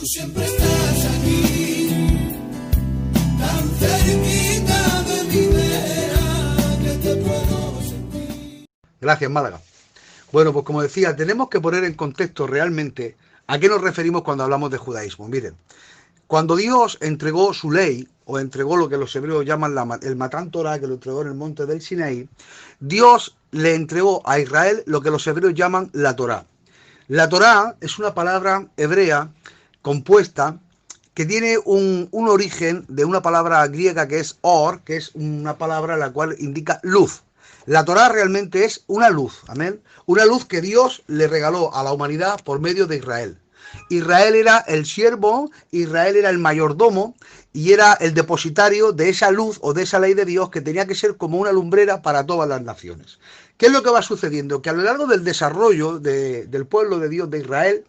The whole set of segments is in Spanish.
Tú siempre estás aquí, tan cerquita de mi vera, que te puedo sentir. Gracias, Málaga. Bueno, pues como decía, tenemos que poner en contexto realmente a qué nos referimos cuando hablamos de judaísmo. Miren, cuando Dios entregó su ley, o entregó lo que los hebreos llaman el Matán Torah, que lo entregó en el monte del Sinaí, Dios le entregó a Israel lo que los hebreos llaman la Torá. La Torá es una palabra hebrea compuesta que tiene un origen de una palabra griega que es or, que es una palabra la cual indica luz. La Torá realmente es una luz, amén. Una luz que Dios le regaló a la humanidad por medio de Israel. Israel era el siervo, Israel era el mayordomo y era el depositario de esa luz o de esa ley de Dios que tenía que ser como una lumbrera para todas las naciones. ¿Qué es lo que va sucediendo? Que a lo largo del desarrollo del pueblo de Dios de Israel,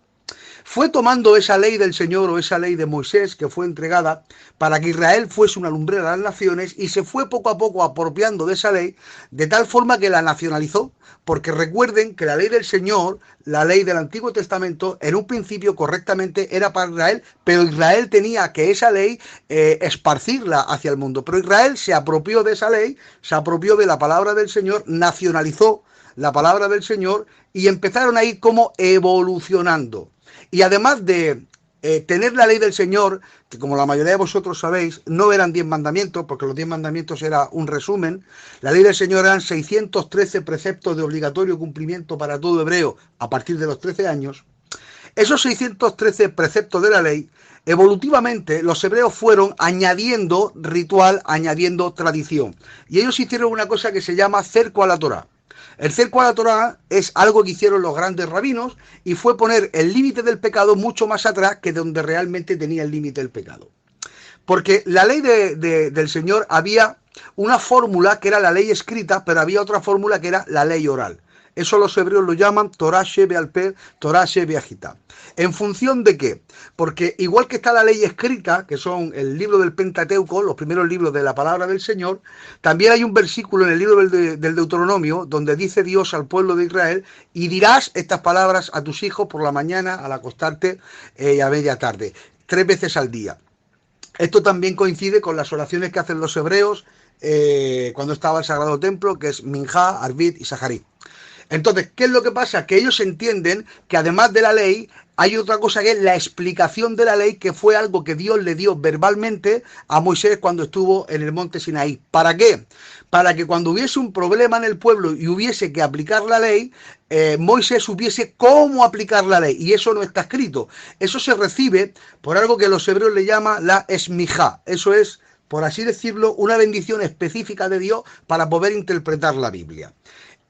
fue tomando esa ley del Señor o esa ley de Moisés que fue entregada para que Israel fuese una lumbrera de las naciones y se fue poco a poco apropiando de esa ley de tal forma que la nacionalizó, porque recuerden que la ley del Señor, la ley del Antiguo Testamento, en un principio correctamente era para Israel, pero Israel tenía que esa ley esparcirla hacia el mundo. Pero Israel se apropió de esa ley, se apropió de la palabra del Señor, nacionalizó la palabra del Señor y empezaron a ir como evolucionando. Y además de tener la ley del Señor, que como la mayoría de vosotros sabéis, no eran 10 mandamientos, porque los 10 mandamientos era un resumen, la ley del Señor eran 613 preceptos de obligatorio cumplimiento para todo hebreo a partir de los 13 años. Esos 613 preceptos de la ley, evolutivamente los hebreos fueron añadiendo ritual, añadiendo tradición. Y ellos hicieron una cosa que se llama cerco a la Torá. El cerco a la Torá es algo que hicieron los grandes rabinos y fue poner el límite del pecado mucho más atrás que donde realmente tenía el límite del pecado. Porque la ley del Señor había una fórmula que era la ley escrita, pero había otra fórmula que era la ley oral. Eso los hebreos lo llaman Torah Shebe'al Peh, Torah Shebe'Agita. ¿En función de qué? Porque igual que está la ley escrita, que son el libro del Pentateuco, los primeros libros de la palabra del Señor, también hay un versículo en el libro del Deuteronomio donde dice Dios al pueblo de Israel: y dirás estas palabras a tus hijos por la mañana, al acostarte y a media tarde, 3 veces al día. Esto también coincide con las oraciones que hacen los hebreos cuando estaba el Sagrado Templo, que es Minjá, Arbit y Saharit. Entonces, ¿qué es lo que pasa? Que ellos entienden que además de la ley hay otra cosa que es la explicación de la ley, que fue algo que Dios le dio verbalmente a Moisés cuando estuvo en el monte Sinaí. ¿Para qué? Para que cuando hubiese un problema en el pueblo y hubiese que aplicar la ley, Moisés supiese cómo aplicar la ley. Y eso no está escrito. Eso se recibe por algo que los hebreos le llaman la esmijá. Eso es, por así decirlo, una bendición específica de Dios para poder interpretar la Biblia.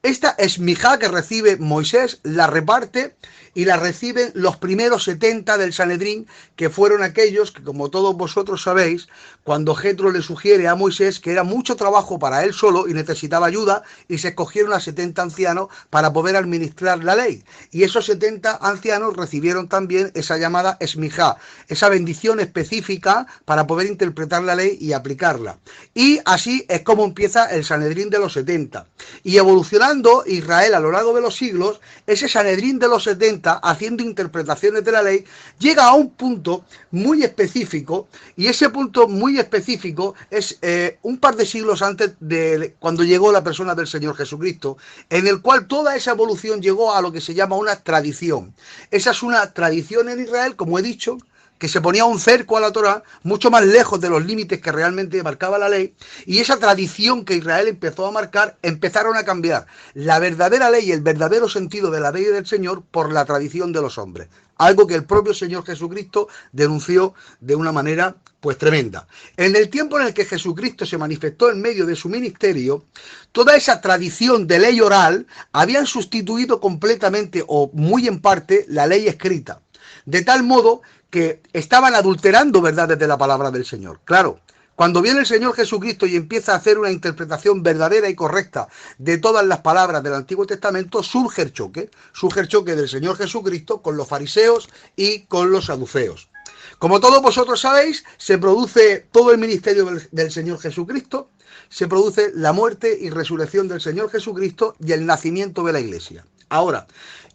Esta esmijá que recibe Moisés la reparte y la reciben los primeros 70 del Sanedrín, que fueron aquellos que, como todos vosotros sabéis, cuando Jetro le sugiere a Moisés que era mucho trabajo para él solo y necesitaba ayuda, y se escogieron a 70 ancianos para poder administrar la ley. Y esos 70 ancianos recibieron también esa llamada esmijá, esa bendición específica para poder interpretar la ley y aplicarla. Y así es como empieza el Sanedrín de los 70. Y evolucionando Israel a lo largo de los siglos, ese Sanedrín de los 70, haciendo interpretaciones de la ley, llega a un punto muy específico, y ese punto muy específico es un par de siglos antes de cuando llegó la persona del Señor Jesucristo, en el cual toda esa evolución llegó a lo que se llama una tradición. Esa es una tradición en Israel, como he dicho, que se ponía un cerco a la Torá, mucho más lejos de los límites que realmente marcaba la ley, y esa tradición que Israel empezó a marcar, empezaron a cambiar la verdadera ley y el verdadero sentido de la ley del Señor por la tradición de los hombres. Algo que el propio Señor Jesucristo denunció de una manera pues tremenda. En el tiempo en el que Jesucristo se manifestó en medio de su ministerio, toda esa tradición de ley oral habían sustituido completamente o muy en parte la ley escrita, de tal modo que estaban adulterando verdades de la palabra del Señor. Claro, cuando viene el Señor Jesucristo y empieza a hacer una interpretación verdadera y correcta de todas las palabras del Antiguo Testamento, surge el choque del Señor Jesucristo con los fariseos y con los saduceos. Como todos vosotros sabéis, se produce todo el ministerio del Señor Jesucristo, se produce la muerte y resurrección del Señor Jesucristo y el nacimiento de la Iglesia. Ahora,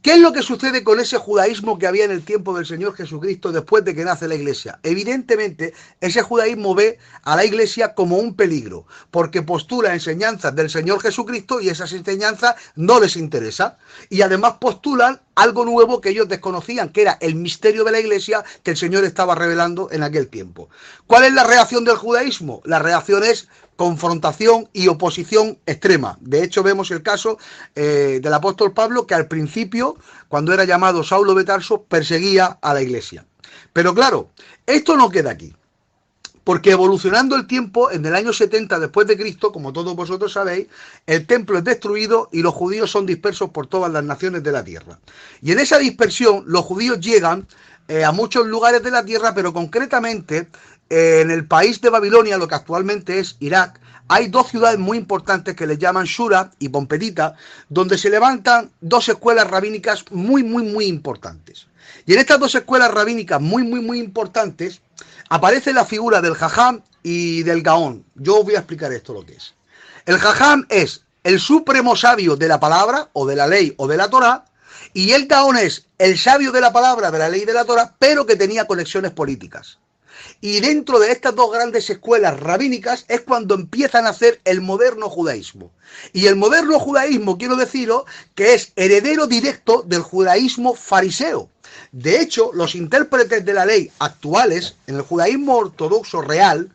¿qué es lo que sucede con ese judaísmo que había en el tiempo del Señor Jesucristo después de que nace la Iglesia? Evidentemente, ese judaísmo ve a la Iglesia como un peligro, porque postula enseñanzas del Señor Jesucristo y esas enseñanzas no les interesa. Y además postulan algo nuevo que ellos desconocían, que era el misterio de la Iglesia que el Señor estaba revelando en aquel tiempo. ¿Cuál es la reacción del judaísmo? La reacción es confrontación y oposición extrema. De hecho, vemos el caso del apóstol Pablo, que al principio, cuando era llamado Saulo de Tarso, perseguía a la Iglesia. Pero claro, esto no queda aquí, porque evolucionando el tiempo, en el año 70 después de Cristo, como todos vosotros sabéis, el templo es destruido y los judíos son dispersos por todas las naciones de la tierra. Y en esa dispersión, los judíos llegan a muchos lugares de la tierra, pero concretamente en el país de Babilonia, lo que actualmente es Irak, hay dos ciudades muy importantes que les llaman Shura y Pompedita, donde se levantan dos escuelas rabínicas muy importantes. Y en estas dos escuelas rabínicas muy importantes aparece la figura del Jajam y del Gaón. Yo os voy a explicar esto lo que es. El Jajam es el supremo sabio de la palabra, o de la ley, o de la Torá, y el Gaón es el sabio de la palabra, de la ley y de la Torá, pero que tenía conexiones políticas. Y dentro de estas dos grandes escuelas rabínicas es cuando empiezan a hacer el moderno judaísmo. Y el moderno judaísmo, quiero deciros, que es heredero directo del judaísmo fariseo. De hecho, los intérpretes de la ley actuales, en el judaísmo ortodoxo real,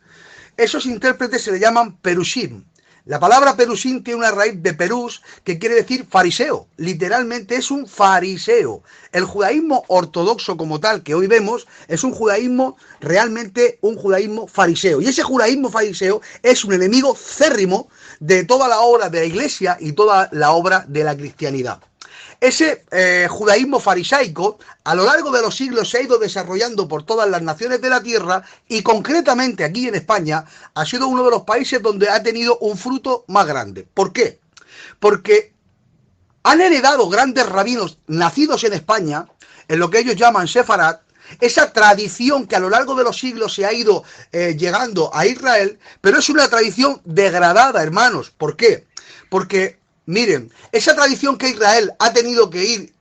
esos intérpretes se le llaman perushim. La palabra perushim tiene una raíz de perus, que quiere decir fariseo. Literalmente es un fariseo. El judaísmo ortodoxo como tal que hoy vemos es un judaísmo, realmente un judaísmo fariseo. Y ese judaísmo fariseo es un enemigo cérrimo de toda la obra de la Iglesia y toda la obra de la cristianidad. Ese judaísmo farisaico a lo largo de los siglos se ha ido desarrollando por todas las naciones de la tierra y concretamente aquí en España ha sido uno de los países donde ha tenido un fruto más grande. ¿Por qué? Porque han heredado grandes rabinos nacidos en España, en lo que ellos llaman sefarad, esa tradición que a lo largo de los siglos se ha ido llegando a Israel, pero es una tradición degradada, hermanos. ¿Por qué? Porque miren, esa tradición que Israel ha tenido que ir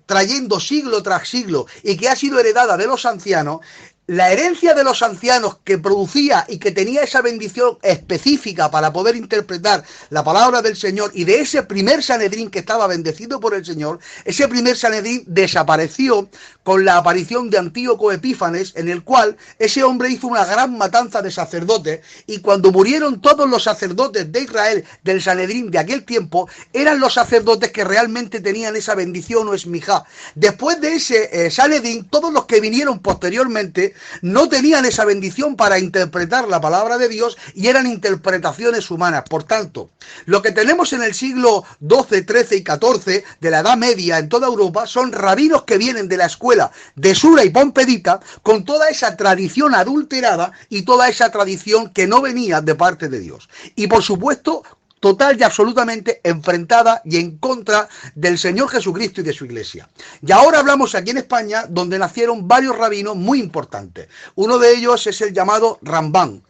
trayendo siglo tras siglo y que ha sido heredada de los ancianos, la herencia de los ancianos que producía y que tenía esa bendición específica para poder interpretar la palabra del Señor y de ese primer Sanedrín que estaba bendecido por el Señor, ese primer Sanedrín desapareció con la aparición de Antíoco Epífanes, en el cual ese hombre hizo una gran matanza de sacerdotes y cuando murieron todos los sacerdotes de Israel del Sanedrín de aquel tiempo, eran los sacerdotes que realmente tenían esa bendición o esmijá. Después de ese Sanedrín, todos los que vinieron posteriormente no tenían esa bendición para interpretar la palabra de Dios y eran interpretaciones humanas. Por tanto, lo que tenemos en el siglo XII, XIII y XIV de la Edad Media en toda Europa son rabinos que vienen de la escuela de Shura y Pompedita con toda esa tradición adulterada y toda esa tradición que no venía de parte de Dios. Y por supuesto, total y absolutamente enfrentada y en contra del Señor Jesucristo y de su Iglesia. Y ahora hablamos aquí en España, donde nacieron varios rabinos muy importantes. Uno de ellos es el llamado Rambán,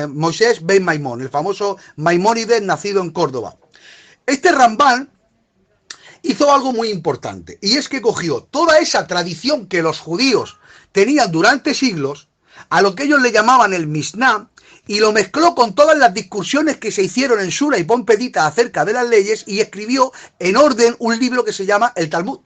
Moisés ben Maimón, el famoso Maimónides nacido en Córdoba. Este Rambán hizo algo muy importante, y es que cogió toda esa tradición que los judíos tenían durante siglos, a lo que ellos le llamaban el Misná, y lo mezcló con todas las discusiones que se hicieron en Shura y Pompedita acerca de las leyes y escribió en orden un libro que se llama el Talmud.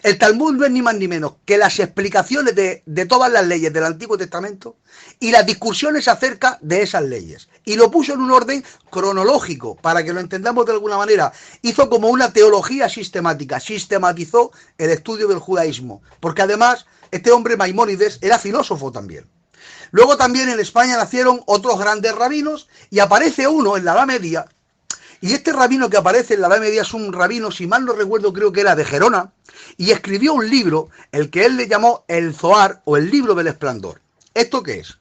El Talmud no es ni más ni menos que las explicaciones de todas las leyes del Antiguo Testamento y las discusiones acerca de esas leyes. Y lo puso en un orden cronológico, para que lo entendamos de alguna manera. Hizo como una teología sistemática, sistematizó el estudio del judaísmo, porque además este hombre Maimónides era filósofo también. Luego también en España nacieron otros grandes rabinos y aparece uno en la Edad Media. Y este rabino que aparece en la Edad Media es un rabino, si mal no recuerdo, creo que era de Gerona, y escribió un libro, el que él le llamó el Zohar o el Libro del Esplendor. ¿Esto qué es?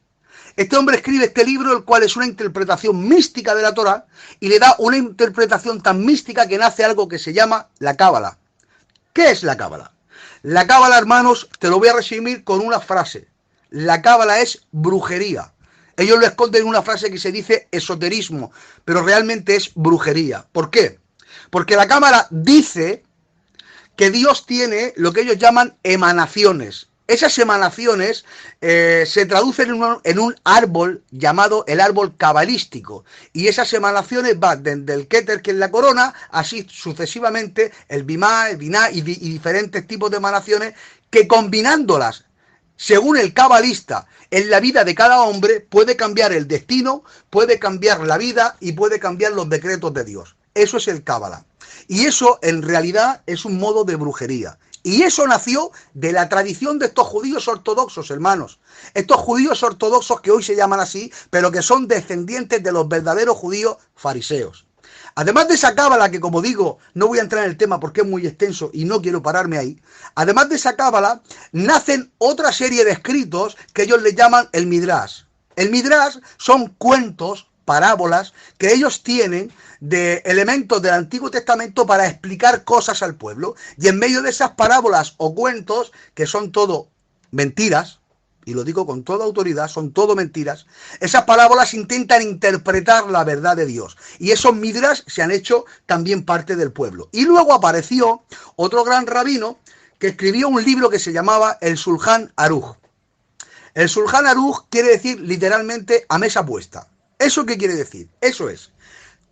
Este hombre escribe este libro, el cual es una interpretación mística de la Torá, y le da una interpretación tan mística que nace algo que se llama la Cábala. ¿Qué es la Cábala? La Cábala, hermanos, te lo voy a resumir con una frase. La cábala es brujería. Ellos lo esconden en una frase que se dice esoterismo, pero realmente es brujería. ¿Por qué? Porque la cábala dice que Dios tiene lo que ellos llaman emanaciones. Esas emanaciones se traducen en un árbol llamado el árbol cabalístico. Y esas emanaciones van desde el Keter, que es la corona, así sucesivamente, el Bimá, el Biná y diferentes tipos de emanaciones que combinándolas, según el cabalista, en la vida de cada hombre, puede cambiar el destino, puede cambiar la vida y puede cambiar los decretos de Dios. Eso es el Cábala. Y eso en realidad es un modo de brujería. Y eso nació de la tradición de estos judíos ortodoxos, hermanos. Estos judíos ortodoxos que hoy se llaman así, pero que son descendientes de los verdaderos judíos fariseos. Además de esa cábala, que como digo, no voy a entrar en el tema porque es muy extenso y no quiero pararme ahí, además de esa cábala, nacen otra serie de escritos que ellos le llaman el Midrash. El Midrash son cuentos, parábolas, que ellos tienen de elementos del Antiguo Testamento para explicar cosas al pueblo. Y en medio de esas parábolas o cuentos, que son todo mentiras, y lo digo con toda autoridad, son todo mentiras, esas parábolas intentan interpretar la verdad de Dios. Y esos midrash se han hecho también parte del pueblo. Y luego apareció otro gran rabino que escribió un libro que se llamaba el Shulchan Aruch. El Shulchan Aruch quiere decir literalmente a mesa puesta. ¿Eso qué quiere decir? Eso es,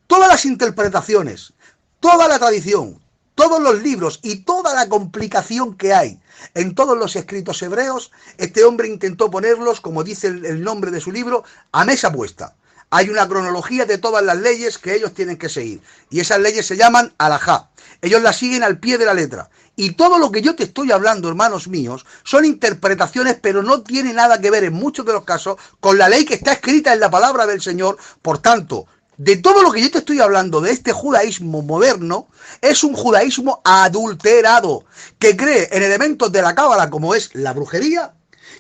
todas las interpretaciones, toda la tradición, todos los libros y toda la complicación que hay en todos los escritos hebreos, este hombre intentó ponerlos, como dice el nombre de su libro, a mesa puesta. Hay una cronología de todas las leyes que ellos tienen que seguir. Y esas leyes se llaman alajá. Ellos las siguen al pie de la letra. Y todo lo que yo te estoy hablando, hermanos míos, son interpretaciones, pero no tiene nada que ver en muchos de los casos con la ley que está escrita en la palabra del Señor. Por tanto, de todo lo que yo te estoy hablando de este judaísmo moderno, es un judaísmo adulterado, que cree en elementos de la cábala como es la brujería,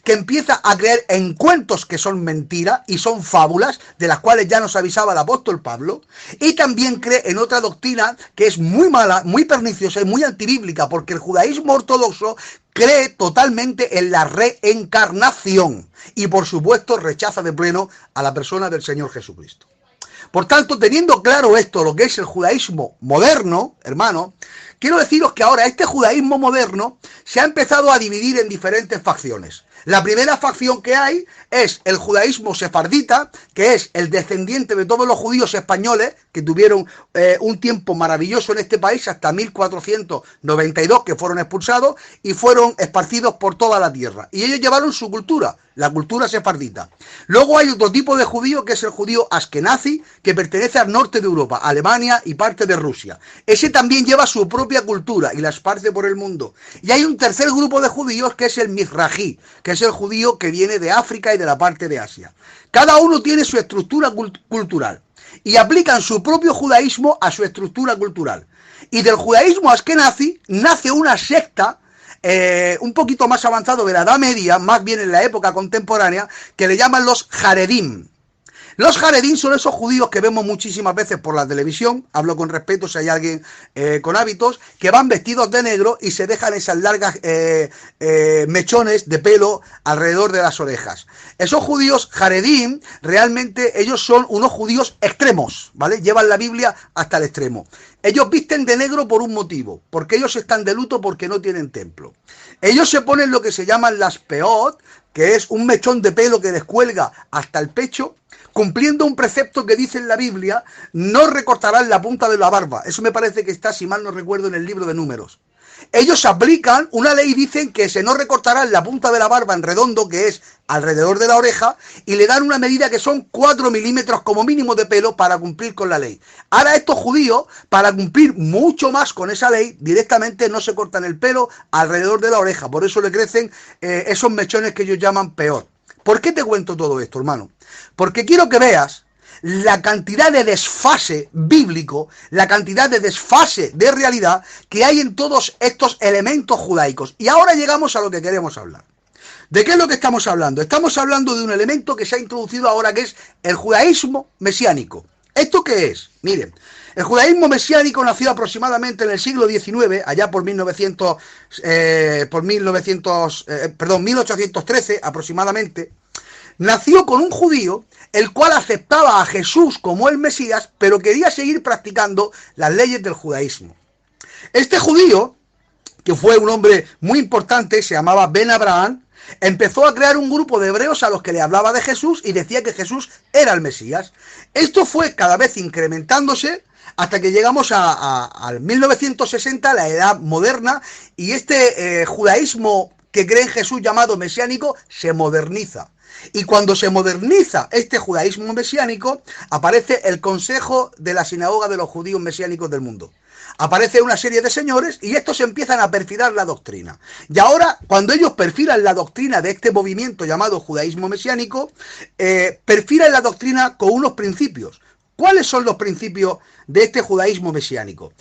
que empieza a creer en cuentos que son mentiras y son fábulas, de las cuales ya nos avisaba el apóstol Pablo, y también cree en otra doctrina que es muy mala, muy perniciosa y muy antibíblica, porque el judaísmo ortodoxo cree totalmente en la reencarnación y por supuesto rechaza de pleno a la persona del Señor Jesucristo. Por tanto, teniendo claro esto, lo que es el judaísmo moderno, hermano, quiero deciros que ahora este judaísmo moderno se ha empezado a dividir en diferentes facciones. La primera facción que hay es el judaísmo sefardita, que es el descendiente de todos los judíos españoles que tuvieron un tiempo maravilloso en este país hasta 1492, que fueron expulsados y fueron esparcidos por toda la tierra. Y ellos llevaron su cultura, la cultura sefardita. Luego hay otro tipo de judío que es el judío askenazi, que pertenece al norte de Europa, Alemania y parte de Rusia. Ese también lleva su propia cultura y la esparce por el mundo. Y hay un tercer grupo de judíos que es el mizrají, que es el judío que viene de África y de la parte de Asia. Cada uno tiene su estructura cultural y aplican su propio judaísmo a su estructura cultural. Y del judaísmo askenazi nace una secta un poquito más avanzado de la Edad Media, más bien en la época contemporánea, que le llaman los Haredim. Los Haredim son esos judíos que vemos muchísimas veces por la televisión, hablo con respeto si hay alguien con hábitos, que van vestidos de negro y se dejan esas largas mechones de pelo alrededor de las orejas. Esos judíos Haredim, realmente ellos son unos judíos extremos, ¿vale? Llevan la Biblia hasta el extremo. Ellos visten de negro por un motivo, porque ellos están de luto porque no tienen templo. Ellos se ponen lo que se llaman las peot, que es un mechón de pelo que les cuelga hasta el pecho, cumpliendo un precepto que dice en la Biblia, no recortarán la punta de la barba. Eso me parece que está, si mal no recuerdo, en el libro de Números. Ellos aplican una ley, dicen que se no recortarán la punta de la barba en redondo, que es alrededor de la oreja, y le dan una medida que son 4 milímetros como mínimo de pelo para cumplir con la ley. Ahora estos judíos, para cumplir mucho más con esa ley, directamente no se cortan el pelo alrededor de la oreja. Por eso le crecen esos mechones que ellos llaman peor. ¿Por qué te cuento todo esto, hermano? Porque quiero que veas la cantidad de desfase bíblico, la cantidad de desfase de realidad que hay en todos estos elementos judaicos. Y ahora llegamos a lo que queremos hablar. ¿De qué es lo que estamos hablando? Estamos hablando de un elemento que se ha introducido ahora, que es el judaísmo mesiánico. ¿Esto qué es? Miren, el judaísmo mesiánico nació aproximadamente en el siglo XIX, allá por 1813 aproximadamente. Nació con un judío, el cual aceptaba a Jesús como el Mesías, pero quería seguir practicando las leyes del judaísmo. Este judío que fue un hombre muy importante, se llamaba Ben Abraham, empezó a crear un grupo de hebreos a los que le hablaba de Jesús y decía que Jesús era el Mesías. Esto fue cada vez incrementándose hasta que llegamos al 1960, la edad moderna, y este judaísmo que cree en Jesús llamado mesiánico se moderniza. Y cuando se moderniza este judaísmo mesiánico, aparece el Consejo de la Sinagoga de los Judíos Mesiánicos del Mundo. Aparece una serie de señores y estos empiezan a perfilar la doctrina. Y ahora, cuando ellos perfilan la doctrina de este movimiento llamado judaísmo mesiánico, perfilan la doctrina con unos principios. ¿Cuáles son los principios de este judaísmo mesiánico?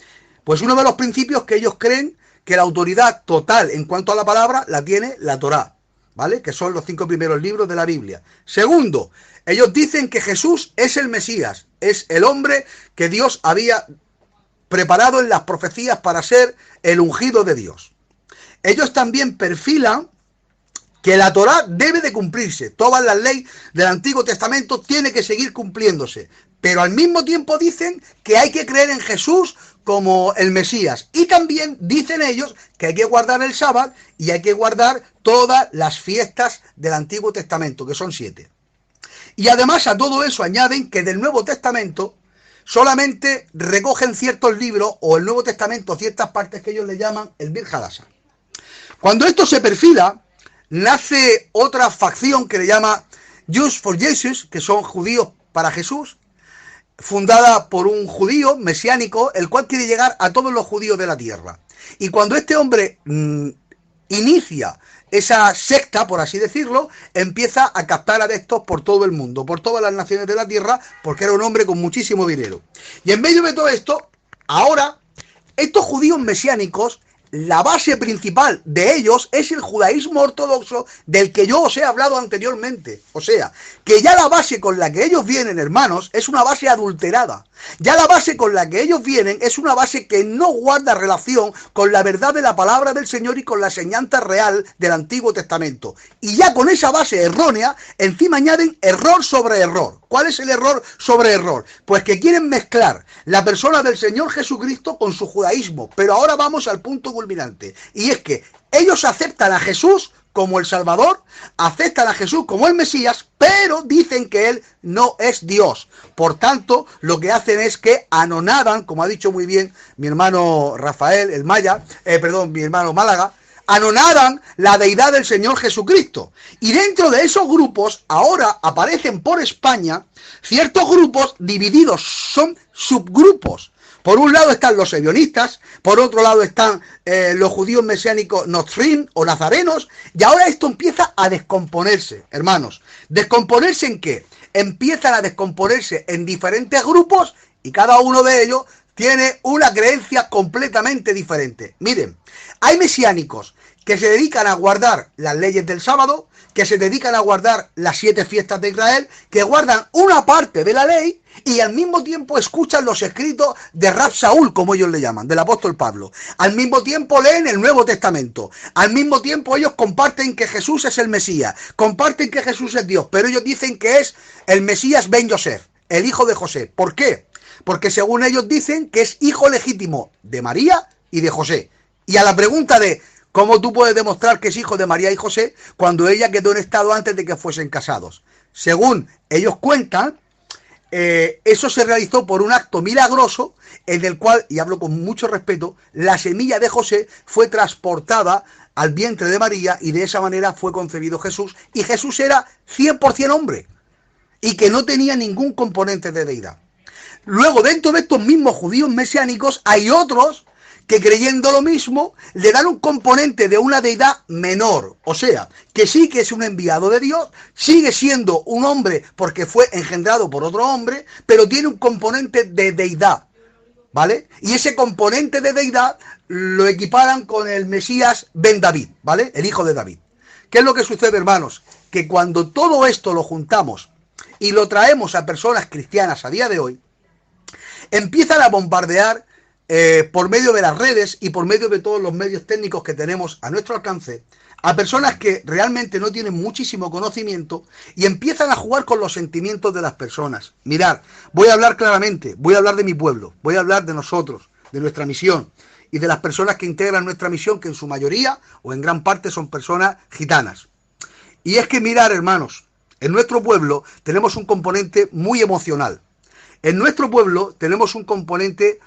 Pues uno de los principios que ellos creen que la autoridad total en cuanto a la palabra la tiene la Torá, ¿vale? Que son los 5 primeros libros de la Biblia. Segundo, ellos dicen que Jesús es el Mesías, es el hombre que Dios había preparado en las profecías para ser el ungido de Dios. Ellos también perfilan que la Torá debe de cumplirse, todas las leyes del Antiguo Testamento tienen que seguir cumpliéndose, pero al mismo tiempo dicen que hay que creer en Jesús como el Mesías, y también dicen ellos que hay que guardar el sábado y hay que guardar todas las fiestas del Antiguo Testamento, que son 7. Y además a todo eso añaden que del Nuevo Testamento solamente recogen ciertos libros, o el Nuevo Testamento ciertas partes que ellos le llaman el Bir Hadasha. Cuando esto se perfila, nace otra facción que le llama Jews for Jesus, que son judíos para Jesús, fundada por un judío mesiánico, el cual quiere llegar a todos los judíos de la tierra. Y cuando este hombre inicia esa secta, por así decirlo, empieza a captar adeptos por todo el mundo, por todas las naciones de la tierra, porque era un hombre con muchísimo dinero. Y en medio de todo esto, ahora, estos judíos mesiánicos, la base principal de ellos es el judaísmo ortodoxo del que yo os he hablado anteriormente. O sea, que ya la base con la que ellos vienen, hermanos, es una base adulterada. Ya la base con la que ellos vienen es una base que no guarda relación con la verdad de la palabra del Señor y con la enseñanza real del Antiguo Testamento. Y ya con esa base errónea, encima añaden error sobre error. ¿Cuál es el error sobre error? Pues que quieren mezclar la persona del Señor Jesucristo con su judaísmo. Pero ahora vamos al punto culminante. Y es que ellos aceptan a Jesús como el Salvador, aceptan a Jesús como el Mesías, pero dicen que Él no es Dios. Por tanto, lo que hacen es que anonadan, como ha dicho muy bien mi hermano Rafael, mi hermano Málaga, anonadan la deidad del Señor Jesucristo. Y dentro de esos grupos, ahora aparecen por España ciertos grupos divididos, son subgrupos. Por un lado están los ebionistas, por otro lado están los judíos mesiánicos Notzrim o nazarenos, y ahora esto empieza a descomponerse, hermanos. ¿Descomponerse en qué? Empiezan a descomponerse en diferentes grupos y cada uno de ellos tiene una creencia completamente diferente. Miren, hay mesiánicos que se dedican a guardar las leyes del sábado, que se dedican a guardar las 7 fiestas de Israel, que guardan una parte de la ley y al mismo tiempo escuchan los escritos de Rab Saúl, como ellos le llaman, del apóstol Pablo. Al mismo tiempo leen el Nuevo Testamento. Al mismo tiempo ellos comparten que Jesús es el Mesías, comparten que Jesús es Dios, pero ellos dicen que es el Mesías Ben Yosef, el hijo de José. ¿Por qué? Porque según ellos dicen que es hijo legítimo de María y de José. Y a la pregunta de ¿cómo tú puedes demostrar que es hijo de María y José cuando ella quedó en estado antes de que fuesen casados? Según ellos cuentan, eso se realizó por un acto milagroso en el cual, y hablo con mucho respeto, la semilla de José fue transportada al vientre de María y de esa manera fue concebido Jesús, y Jesús era 100% hombre y que no tenía ningún componente de deidad. Luego, dentro de estos mismos judíos mesiánicos hay otros que, creyendo lo mismo, le dan un componente de una deidad menor. O sea, que sí que es un enviado de Dios, sigue siendo un hombre porque fue engendrado por otro hombre, pero tiene un componente de deidad, ¿vale? Y ese componente de deidad lo equiparan con el Mesías Ben David, ¿vale? El hijo de David. ¿Qué es lo que sucede, hermanos? Que cuando todo esto lo juntamos y lo traemos a personas cristianas a día de hoy, empiezan a bombardear por medio de las redes y por medio de todos los medios técnicos que tenemos a nuestro alcance, a personas que realmente no tienen muchísimo conocimiento y empiezan a jugar con los sentimientos de las personas. Mirad, voy a hablar claramente, voy a hablar de mi pueblo, voy a hablar de nosotros, de nuestra misión. y de las personas que integran nuestra misión, que en su mayoría o en gran parte son personas gitanas. Y es que mirar, hermanos, en nuestro pueblo tenemos un componente muy emocional. En nuestro pueblo tenemos un componente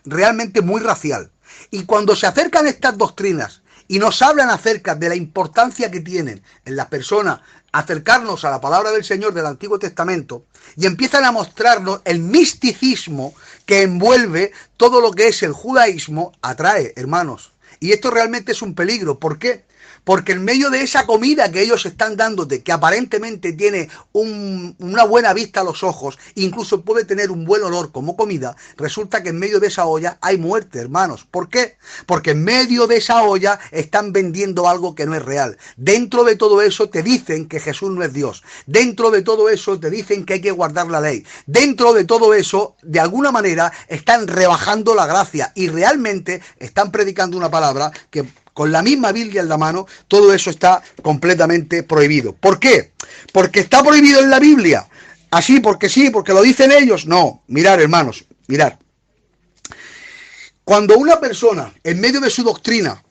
realmente muy racial. Y cuando se acercan estas doctrinas y nos hablan acerca de la importancia que tienen en las personas acercarnos a la palabra del Señor del Antiguo Testamento, y empiezan a mostrarnos el misticismo que envuelve todo lo que es el judaísmo, atrae, hermanos. Y esto realmente es un peligro. ¿Por qué? Porque en medio de esa comida que ellos están dándote, que aparentemente tiene una buena vista a los ojos, incluso puede tener un buen olor como comida, resulta que en medio de esa olla hay muerte, hermanos. ¿Por qué? Porque en medio de esa olla están vendiendo algo que no es real. Dentro de todo eso te dicen que Jesús no es Dios. Dentro de todo eso te dicen que hay que guardar la ley. Dentro de todo eso, de alguna manera, están rebajando la gracia y realmente están predicando una palabra que, con la misma Biblia en la mano, todo eso está completamente prohibido. ¿Por qué? ¿Porque está prohibido en la Biblia? ¿Así porque sí? ¿Porque lo dicen ellos? No. Mirad, hermanos, mirad. Cuando una persona, en medio de su doctrina,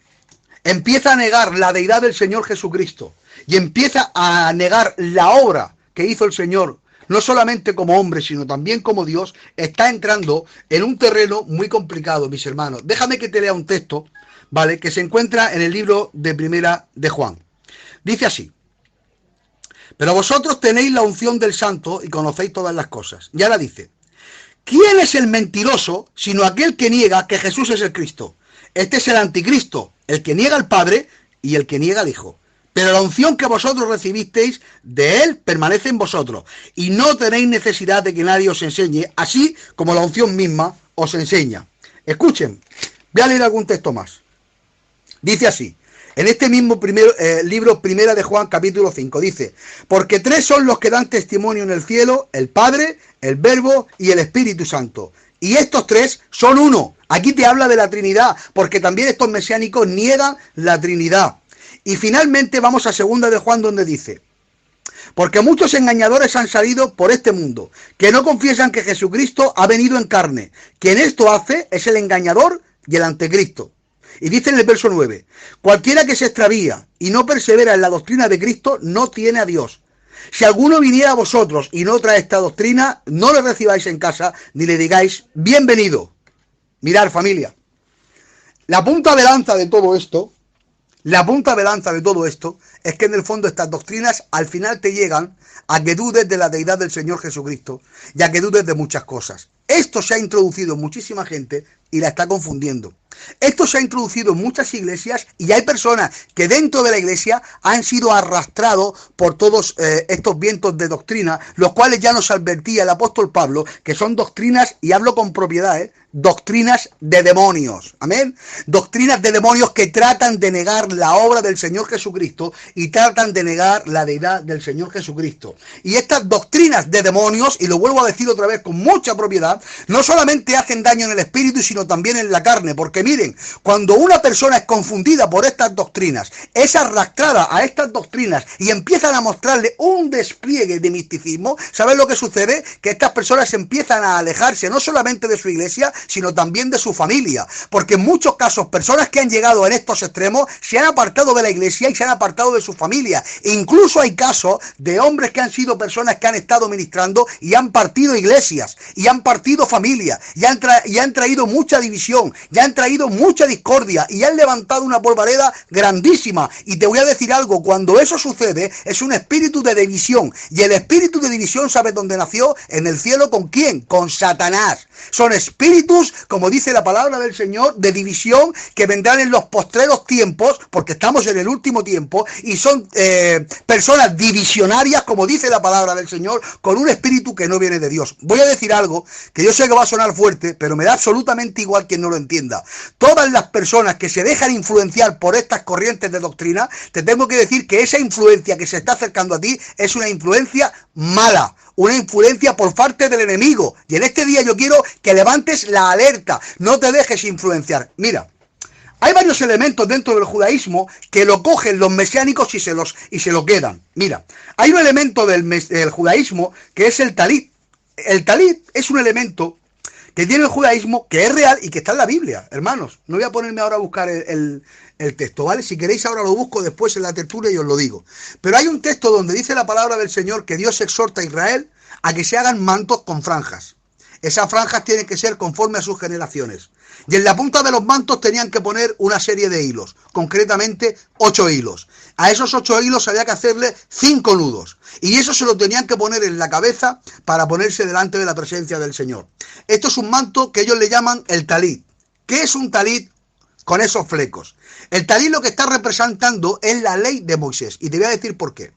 empieza a negar la deidad del Señor Jesucristo y empieza a negar la obra que hizo el Señor, no solamente como hombre, sino también como Dios, está entrando en un terreno muy complicado, mis hermanos. Déjame que te lea un texto, ¿vale?, que se encuentra en el libro de Primera de Juan. Dice así: pero vosotros tenéis la unción del Santo y conocéis todas las cosas. Y ahora dice: ¿quién es el mentiroso sino aquel que niega que Jesús es el Cristo? Este es el anticristo, el que niega al Padre y el que niega al Hijo. Pero la unción que vosotros recibisteis de Él permanece en vosotros, y no tenéis necesidad de que nadie os enseñe, así como la unción misma os enseña. Escuchen, voy a leer algún texto más. Dice así, en este mismo libro, Primera de Juan, capítulo 5, dice: porque tres son los que dan testimonio en el cielo, el Padre, el Verbo y el Espíritu Santo. Y estos tres son uno. Aquí te habla de la Trinidad, porque también estos mesiánicos niegan la Trinidad. Y finalmente vamos a Segunda de Juan, donde dice: porque muchos engañadores han salido por este mundo, que no confiesan que Jesucristo ha venido en carne. Quien esto hace es el engañador y el anticristo. Y dice en el verso 9: cualquiera que se extravía y no persevera en la doctrina de Cristo no tiene a Dios. Si alguno viniera a vosotros y no trae esta doctrina, no le recibáis en casa ni le digáis bienvenido. Mirad, familia, la punta de lanza de todo esto, es que en el fondo estas doctrinas al final te llegan a que dudes de la deidad del Señor Jesucristo y a que dudes de muchas cosas. Esto se ha introducido en muchísima gente y la está confundiendo. Esto se ha introducido en muchas iglesias y hay personas que dentro de la iglesia han sido arrastrados por todos estos vientos de doctrina, los cuales ya nos advertía el apóstol Pablo, que son doctrinas, y hablo con propiedad, doctrinas de demonios. Amén. Doctrinas de demonios que tratan de negar la obra del Señor Jesucristo y tratan de negar la deidad del Señor Jesucristo. Y estas doctrinas de demonios, y lo vuelvo a decir otra vez con mucha propiedad, no solamente hacen daño en el espíritu, sino también en la carne. Porque miren, cuando una persona es confundida por estas doctrinas, es arrastrada a estas doctrinas y empiezan a mostrarle un despliegue de misticismo, ¿sabes lo que sucede? Que estas personas empiezan a alejarse no solamente de su iglesia, sino también de su familia. Porque en muchos casos, personas que han llegado en estos extremos se han apartado de la iglesia y se han apartado de su familia. E incluso hay casos de hombres que han sido personas que han estado ministrando y han partido iglesias, y han partido familias, y han traído mucha división, y han traído mucha discordia, y han levantado una polvareda grandísima. Y te voy a decir algo: cuando eso sucede, es un espíritu de división, y el espíritu de división, ¿sabes dónde nació? En el cielo. ¿Con quién? Con Satanás. Son espíritus, como dice la palabra del Señor, de división, que vendrán en los postreros tiempos, porque estamos en el último tiempo, y son personas divisionarias, como dice la palabra del Señor, con un espíritu que no viene de Dios. Voy a decir algo que yo sé que va a sonar fuerte, pero me da absolutamente igual quien no lo entienda. Todas las personas que se dejan influenciar por estas corrientes de doctrina, te tengo que decir que esa influencia que se está acercando a ti es una influencia mala, una influencia por parte del enemigo. Y en este día yo quiero que levantes la alerta, no te dejes influenciar. Mira, hay varios elementos dentro del judaísmo que lo cogen los mesiánicos y se lo quedan. Mira, hay un elemento del judaísmo que es el talit. El talit es un elemento que tiene el judaísmo, que es real y que está en la Biblia, hermanos. No voy a ponerme ahora a buscar el texto, ¿vale? Si queréis ahora lo busco después en la tertulia y os lo digo. Pero hay un texto donde dice la palabra del Señor que Dios exhorta a Israel a que se hagan mantos con franjas. Esas franjas tienen que ser conforme a sus generaciones. Y en la punta de los mantos tenían que poner una serie de hilos, concretamente 8 hilos. A esos 8 hilos había que hacerle 5 nudos. Y eso se lo tenían que poner en la cabeza para ponerse delante de la presencia del Señor. Esto es un manto que ellos le llaman el talit. ¿Qué es un talit con esos flecos? El talit lo que está representando es la ley de Moisés. Y te voy a decir por qué.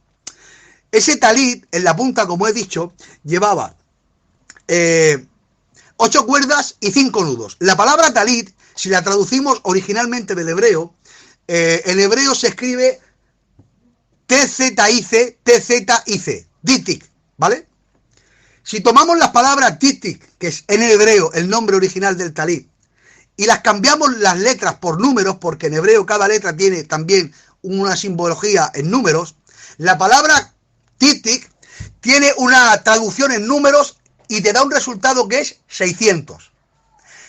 Ese talit, en la punta, como he dicho, llevaba 8 cuerdas y 5 nudos. La palabra talit, si la traducimos originalmente del hebreo, en hebreo se escribe TZIC, TZIC, ditic, ¿vale? Si tomamos las palabras ditic, que es en hebreo el nombre original del talit, y las cambiamos las letras por números, porque en hebreo cada letra tiene también una simbología en números, la palabra ditic tiene una traducción en números y te da un resultado que es 600.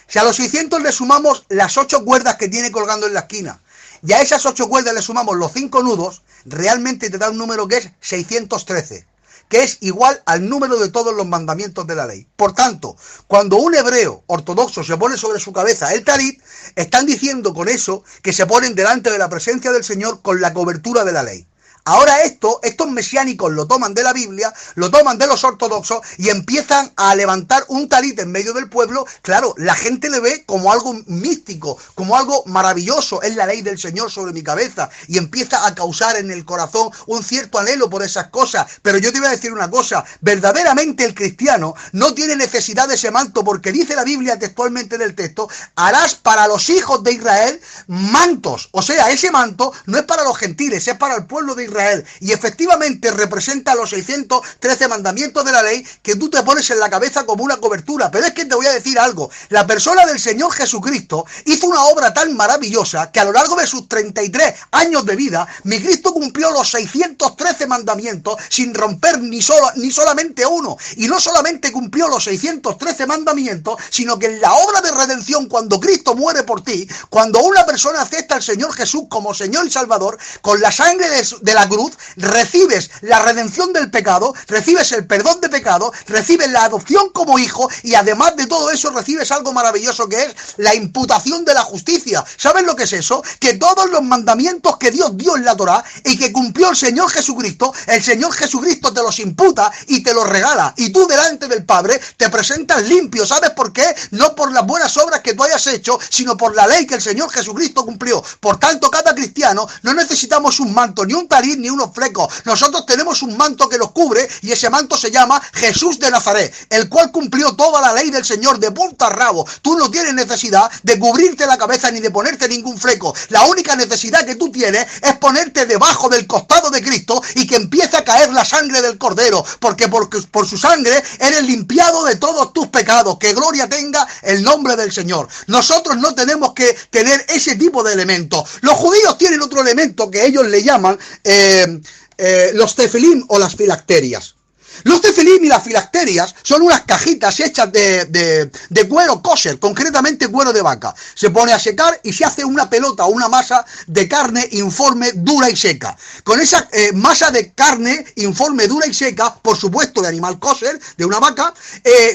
Si a los 600 le sumamos las 8 cuerdas que tiene colgando en la esquina, y a esas 8 cuerdas le sumamos los 5 nudos, realmente te da un número que es 613, que es igual al número de todos los mandamientos de la ley. Por tanto, cuando un hebreo ortodoxo se pone sobre su cabeza el talit, están diciendo con eso que se ponen delante de la presencia del Señor con la cobertura de la ley. Ahora estos mesiánicos lo toman de la Biblia, lo toman de los ortodoxos y empiezan a levantar un talit en medio del pueblo. Claro, la gente le ve como algo místico, como algo maravilloso. Es la ley del Señor sobre mi cabeza y empieza a causar en el corazón un cierto anhelo por esas cosas. Pero yo te voy a decir una cosa, verdaderamente el cristiano no tiene necesidad de ese manto, porque dice la Biblia textualmente en el texto: harás para los hijos de Israel mantos. O sea, ese manto no es para los gentiles, es para el pueblo de Israel. Y efectivamente representa los 613 mandamientos de la ley que tú te pones en la cabeza como una cobertura. Pero es que te voy a decir algo, la persona del Señor Jesucristo hizo una obra tan maravillosa que a lo largo de sus 33 años de vida, mi Cristo cumplió los 613 mandamientos sin romper ni solamente uno. Y no solamente cumplió los 613 mandamientos, sino que en la obra de redención, cuando Cristo muere por ti, cuando una persona acepta al Señor Jesús como Señor y Salvador, con la sangre de la cruz, recibes la redención del pecado, recibes el perdón de pecado, recibes la adopción como hijo y además de todo eso recibes algo maravilloso que es la imputación de la justicia. ¿Sabes lo que es eso? Que todos los mandamientos que Dios dio en la Torá y que cumplió el Señor Jesucristo te los imputa y te los regala, y tú delante del Padre te presentas limpio. ¿Sabes por qué? No por las buenas obras que tú hayas hecho, sino por la ley que el Señor Jesucristo cumplió. Por tanto, cada cristiano no necesitamos un manto, ni un talit, ni unos flecos. Nosotros tenemos un manto que nos cubre y ese manto se llama Jesús de Nazaret, el cual cumplió toda la ley del Señor de punta a rabo. Tú no tienes necesidad de cubrirte la cabeza ni de ponerte ningún fleco. La única necesidad que tú tienes es ponerte debajo del costado de Cristo y que empiece a caer la sangre del Cordero, porque por su sangre eres limpiado de todos tus pecados. Que gloria tenga el nombre del Señor. Nosotros no tenemos que tener ese tipo de elementos. Los judíos tienen otro elemento que ellos le llaman los tefilim o las filacterias. Los tefilim y las filacterias son unas cajitas hechas de cuero kosher, concretamente cuero de vaca. Se pone a secar y se hace una pelota o una masa de carne informe, dura y seca. Con esa masa de carne informe, dura y seca, por supuesto de animal kosher, de una vaca,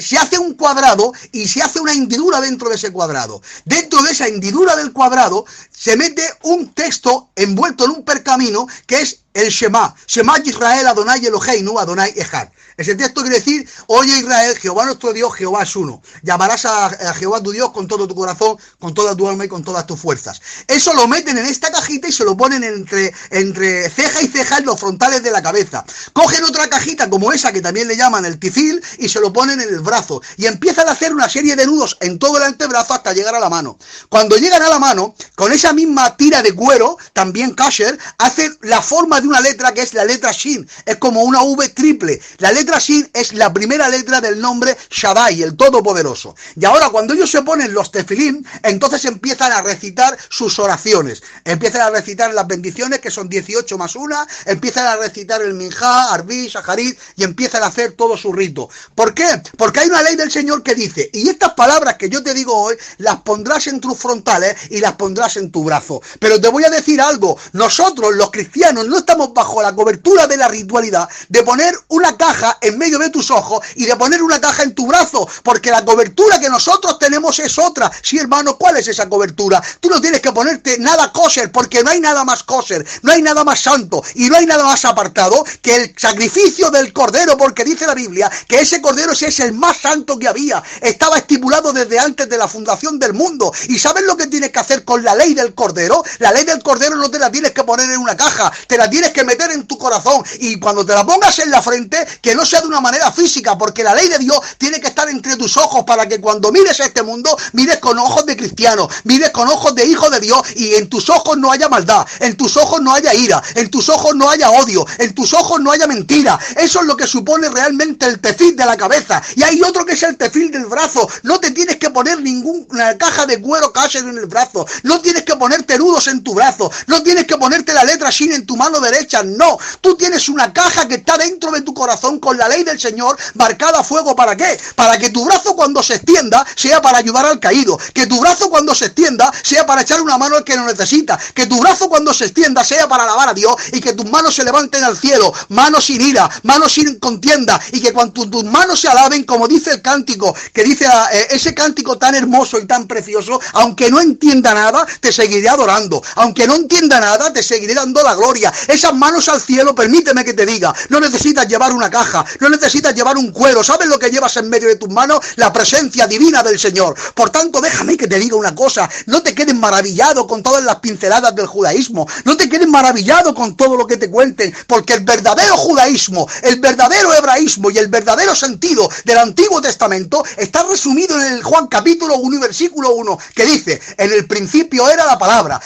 se hace un cuadrado y se hace una hendidura dentro de ese cuadrado. Dentro de esa hendidura del cuadrado se mete un texto envuelto en un pergamino que es el Shema. Shema Israel Adonai Eloheinu Adonai Echad. Ese texto quiere decir: oye Israel, Jehová nuestro Dios, Jehová es uno. Llamarás a Jehová tu Dios con todo tu corazón, con toda tu alma y con todas tus fuerzas. Eso lo meten en esta cajita y se lo ponen entre ceja y ceja en los frontales de la cabeza. Cogen otra cajita como esa que también le llaman el tifil y se lo ponen en el brazo. Y empiezan a hacer una serie de nudos en todo el antebrazo hasta llegar a la mano. Cuando llegan a la mano, con esa misma tira de cuero, también kasher, hacen la forma de una letra que es la letra Shin, es como una V triple. La letra Shin es la primera letra del nombre Shaddai, el Todopoderoso. Y ahora cuando ellos se ponen los tefilim, entonces empiezan a recitar sus oraciones, empiezan a recitar las bendiciones, que son 18 más una, empiezan a recitar el Minjá, Arbí, Shaharit, y empiezan a hacer todo su rito. ¿Por qué? Porque hay una ley del Señor que dice, y estas palabras que yo te digo hoy, las pondrás en tus frontales y las pondrás en tu brazo. Pero te voy a decir algo, nosotros los cristianos no estamos bajo la cobertura de la ritualidad de poner una caja en medio de tus ojos y de poner una caja en tu brazo, porque la cobertura que nosotros tenemos es otra. Sí, hermano, ¿cuál es esa cobertura? Tú no tienes que ponerte nada kosher, porque no hay nada más kosher, no hay nada más santo y no hay nada más apartado que el sacrificio del cordero, porque dice la Biblia que ese cordero es el más santo que había, estaba estipulado desde antes de la fundación del mundo. ¿Y sabes lo que tienes que hacer con la ley del cordero? La ley del cordero no te la tienes que poner en una caja, te la tienes que meter en tu corazón, y cuando te la pongas en la frente, que no sea de una manera física, porque la ley de Dios tiene que estar entre tus ojos, para que cuando mires a este mundo, mires con ojos de cristiano, mires con ojos de hijo de Dios, y en tus ojos no haya maldad, en tus ojos no haya ira, en tus ojos no haya odio, en tus ojos no haya mentira. Eso es lo que supone realmente el tefil de la cabeza. Y hay otro que es el tefil del brazo. No te tienes que poner ninguna caja de cuero kasher en el brazo, no tienes que ponerte nudos en tu brazo, no tienes que ponerte la letra Shin en tu mano derecha, no. Tú tienes una caja que está dentro de tu corazón con la ley del Señor marcada a fuego. ¿Para qué? Para que tu brazo cuando se extienda sea para ayudar al caído, que tu brazo cuando se extienda sea para echar una mano al que lo necesita, que tu brazo cuando se extienda sea para alabar a Dios, y que tus manos se levanten al cielo, manos sin ira, manos sin contienda, y que cuando tus manos se alaben, como dice el cántico, que dice ese cántico tan hermoso y tan precioso, aunque no entienda nada, te seguiré adorando, aunque no entienda nada, te seguiré dando la gloria. Esas manos al cielo, permíteme que te diga, no necesitas llevar una caja, no necesitas llevar un cuero. ¿Sabes lo que llevas en medio de tus manos? La presencia divina del Señor. Por tanto, déjame que te diga una cosa, no te quedes maravillado con todas las pinceladas del judaísmo, no te quedes maravillado con todo lo que te cuenten, porque el verdadero judaísmo, el verdadero hebraísmo y el verdadero sentido del Antiguo Testamento está resumido en el Juan capítulo 1 y versículo 1, que dice, en el principio era la palabra